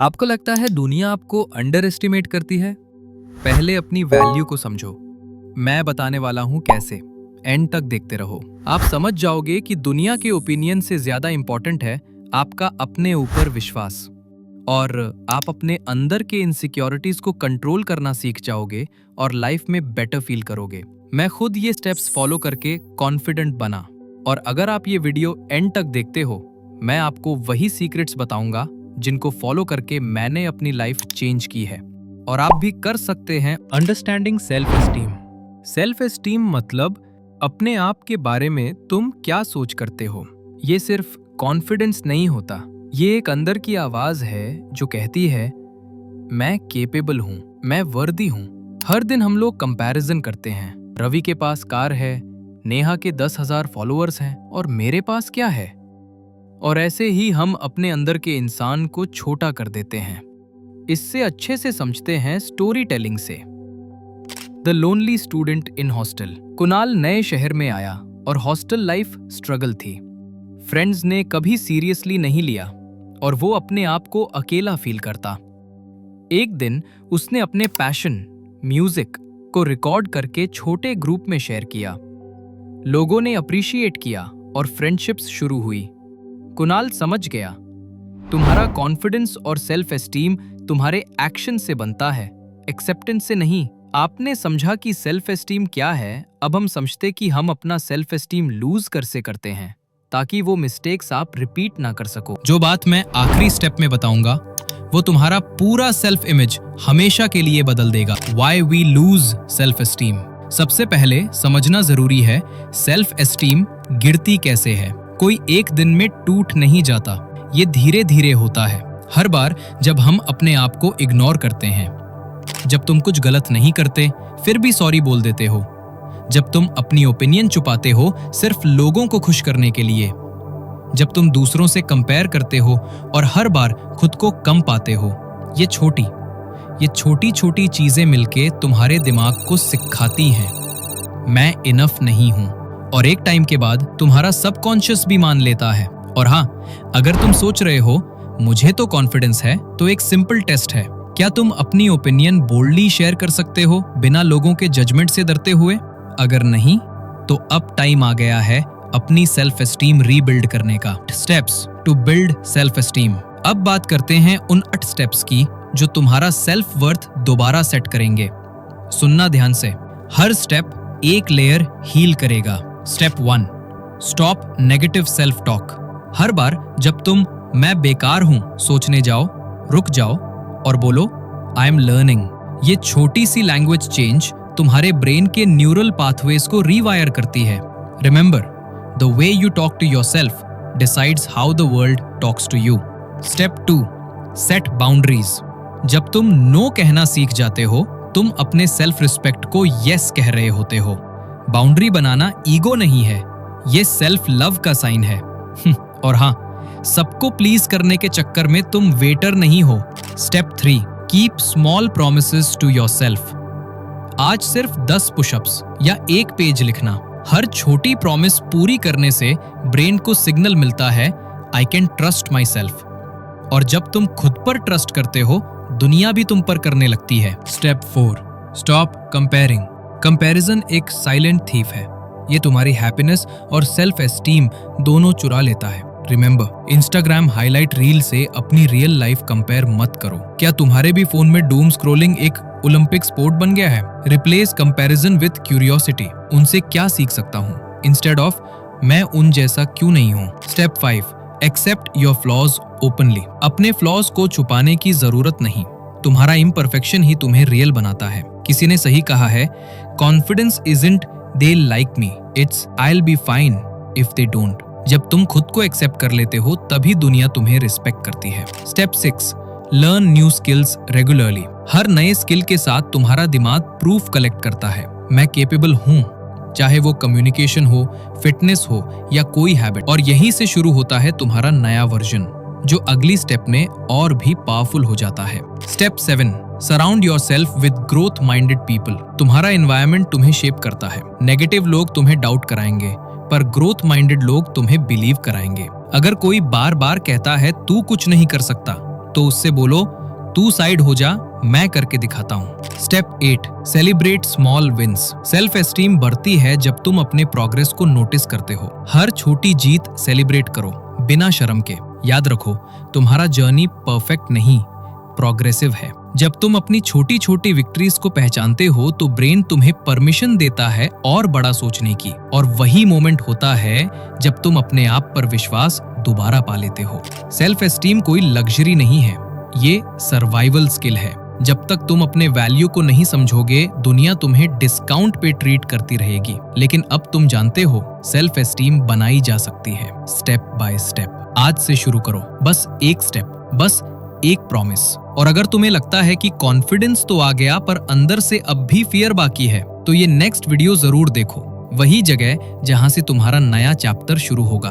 आपको लगता है दुनिया आपको अंडर एस्टिमेट करती है? पहले अपनी वैल्यू को समझो। मैं बताने वाला हूं कैसे। एंड तक देखते रहो। आप समझ जाओगे कि दुनिया के ओपिनियन से ज्यादा इंपॉर्टेंट है आपका अपने ऊपर विश्वास। और आप अपने अंदर के इनसिक्योरिटीज को कंट्रोल करना सीख जाओगे और लाइफ में बेटर फील करोगे। मैं खुद ये स्टेप्स फॉलो करके कॉन्फिडेंट बना। और अगर आप ये वीडियो एंड तक देखते हो, मैं आपको वही सीक्रेट्स बताऊंगा जिनको फॉलो करके मैंने अपनी लाइफ चेंज की है और आप भी कर सकते हैं। Understanding self esteem. Self esteem मतलब अपने आप के बारे में तुम क्या सोच करते हो। ये सिर्फ कॉन्फिडेंस नहीं होता, ये एक अंदर की आवाज है जो कहती है मैं केपेबल हूं, मैं वर्दी हूं। हर दिन हम लोग कंपैरिजन करते हैं। रवि के पास कार है, नेहा के 10,000 फॉलोअर्स हैं और मेरे पास क्या है। और ऐसे ही हम अपने अंदर के इंसान को छोटा कर देते हैं। इससे अच्छे से समझते हैं स्टोरी टेलिंग से। The lonely student in hostel. Kunal नए शहर में आया और हॉस्टल लाइफ स्ट्रगल थी। फ्रेंड्स ने कभी सीरियसली नहीं लिया और वो अपने आप को अकेला फील करता। एक दिन उसने अपने पैशन म्यूजिक को रिकॉर्ड करके छोटे ग्रुप में शेयर किया। लोगों ने अप्रिशिएट किया और फ्रेंडशिप्स शुरू हुई। कुणाल समझ गया, तुम्हारा कॉन्फिडेंस और सेल्फ एस्टीम तुम्हारे एक्शन से बनता है, एक्सेप्टेंस से नहीं। आपने समझा कि सेल्फ एस्टीम क्या है। अब हम समझते कि हम अपना सेल्फ एस्टीम लूज कैसे करते हैं ताकि वो मिस्टेक्स आप रिपीट ना कर सको। जो बात मैं आखिरी स्टेप में बताऊंगा वो तुम्हारा पूरा सेल्फ इमेज हमेशा के लिए बदल देगा। Why we lose self esteem. सबसे पहले समझना जरूरी है सेल्फ एस्टीम गिरती कैसे है। कोई एक दिन में टूट नहीं जाता, ये धीरे धीरे होता है। हर बार जब हम अपने आप को इग्नोर करते हैं, जब तुम कुछ गलत नहीं करते फिर भी सॉरी बोल देते हो, जब तुम अपनी ओपिनियन छुपाते हो सिर्फ लोगों को खुश करने के लिए, जब तुम दूसरों से कंपेयर करते हो और हर बार खुद को कम पाते हो। ये छोटी छोटी चीजें मिलके तुम्हारे दिमाग को सिखाती हैं मैं इनफ नहीं हूं। और एक टाइम के बाद तुम्हारा सबकॉन्शियस भी मान लेता है। और हाँ, अगर तुम सोच रहे हो मुझे तो कॉन्फिडेंस है, तो एक सिंपल टेस्ट है। क्या तुम अपनी ओपिनियन बोल्डली शेयर कर सकते हो बिना लोगों के जजमेंट से डरते हुए? अगर नहीं, तो अब टाइम आ गया है अपनी सेल्फ एस्टीम रीबिल्ड करने का। Steps to build self esteem. अब बात करते हैं उन 8 स्टेप्स की जो तुम्हारा सेल्फ वर्थ दोबारा सेट करेंगे। सुनना ध्यान से, हर स्टेप एक लेयर हील करेगा। Step 1, stop negative self talk. हर बार जब तुम मैं बेकार हूं सोचने जाओ, रुक जाओ और बोलो आई एम लर्निंग। ये छोटी सी लैंग्वेज चेंज तुम्हारे ब्रेन के न्यूरल पाथवेज को रीवायर करती है। Remember, the way you talk to yourself decides how the world talks to you. Step 2, set boundaries. जब तुम नो कहना सीख जाते हो, तुम अपने सेल्फ रिस्पेक्ट को यस कह रहे होते हो। बाउंड्री बनाना ईगो नहीं है, ये सेल्फ लव का साइन है। और हाँ, सबको प्लीज करने के चक्कर में तुम वेटर नहीं हो। Step 3, keep small promises to yourself. आज सिर्फ 10 पुशअप्स या 1 पेज लिखना। हर छोटी प्रॉमिस पूरी करने से ब्रेन को सिग्नल मिलता है I can trust my self. और जब तुम खुद पर ट्रस्ट करते हो, दुनिया भी तुम पर करने लगती है। Step 4, stop comparing. कंपैरिजन एक साइलेंट थीफ है, ये तुम्हारी हैप्पीनेस और सेल्फ एस्टीम दोनों चुरा लेता है। रिमेंबर, इंस्टाग्राम हाईलाइट रील से अपनी रियल लाइफ कंपेयर मत करो। क्या तुम्हारे भी फोन में डूम स्क्रोलिंग एक ओलंपिक स्पोर्ट बन गया है? Replace comparison with curiosity. उनसे क्या सीख सकता हूँ इंस्टेड ऑफ मैं उन जैसा क्यों नहीं हूँ। Step 5, accept your flaws openly. अपने फ्लॉज को छुपाने की जरूरत नहीं, तुम्हारा इम्परफेक्शन ही तुम्हें रियल बनाता है। किसी ने सही कहा है, confidence isn't they like me, it's I will be fine if they don't. जब तुम खुद को एक्सेप्ट कर लेते हो तभी दुनिया तुम्हें रिस्पेक्ट करती है। Step 6, learn new skills regularly. हर नए स्किल के साथ तुम्हारा दिमाग प्रूफ कलेक्ट करता है मैं केपेबल हूँ, चाहे वो कम्युनिकेशन हो, फिटनेस हो या कोई हैबिट। और यहीं से शुरू होता है तुम्हारा नया वर्जन जो अगली स्टेप में और भी पावरफुल हो जाता है। Step 7, surround yourself with growth minded people. तुम्हारा एनवायरनमेंट तुम्हें शेप करता है। नेगेटिव लोग तुम्हें डाउट कराएंगे, पर ग्रोथ माइंडेड लोग तुम्हें बिलीव कराएंगे। अगर कोई बार बार कहता है तू कुछ नहीं कर सकता, तो उससे बोलो, तू साइड हो जा, मैं करके दिखाता हूँ। Step 8, celebrate small wins. Self esteem बढ़ती है जब तुम अपने प्रोग्रेस को नोटिस करते हो। हर छोटी जीत सेलिब्रेट करो, बिना शर्म के। याद रखो, तुम्हारा जर्नी परफेक्ट नहीं, प्रोग्रेसिव है। जब तुम अपनी छोटी छोटी विक्ट्रीज को पहचानते हो तो ब्रेन तुम्हें परमिशन देता है और बड़ा सोचने की, और वही मोमेंट होता है जब तुम अपने आप पर विश्वास दोबारा पा लेते हो। सेल्फ एस्टीम कोई लग्जरी नहीं है, ये सर्वाइवल स्किल है। जब तक तुम अपने वैल्यू को नहीं समझोगे, दुनिया तुम्हें डिस्काउंट पे ट्रीट करती रहेगी। लेकिन अब तुम जानते हो, सेल्फ एस्टीम बनाई जा सकती है, स्टेप बाय स्टेप। आज से शुरू करो, बस एक स्टेप, बस एक प्रॉमिस। और अगर तुम्हें लगता है कि कॉन्फिडेंस तो आ गया पर अंदर से अब भी फियर बाकी है, तो ये नेक्स्ट वीडियो जरूर देखो, वही जगह जहां से तुम्हारा नया चैप्टर शुरू होगा।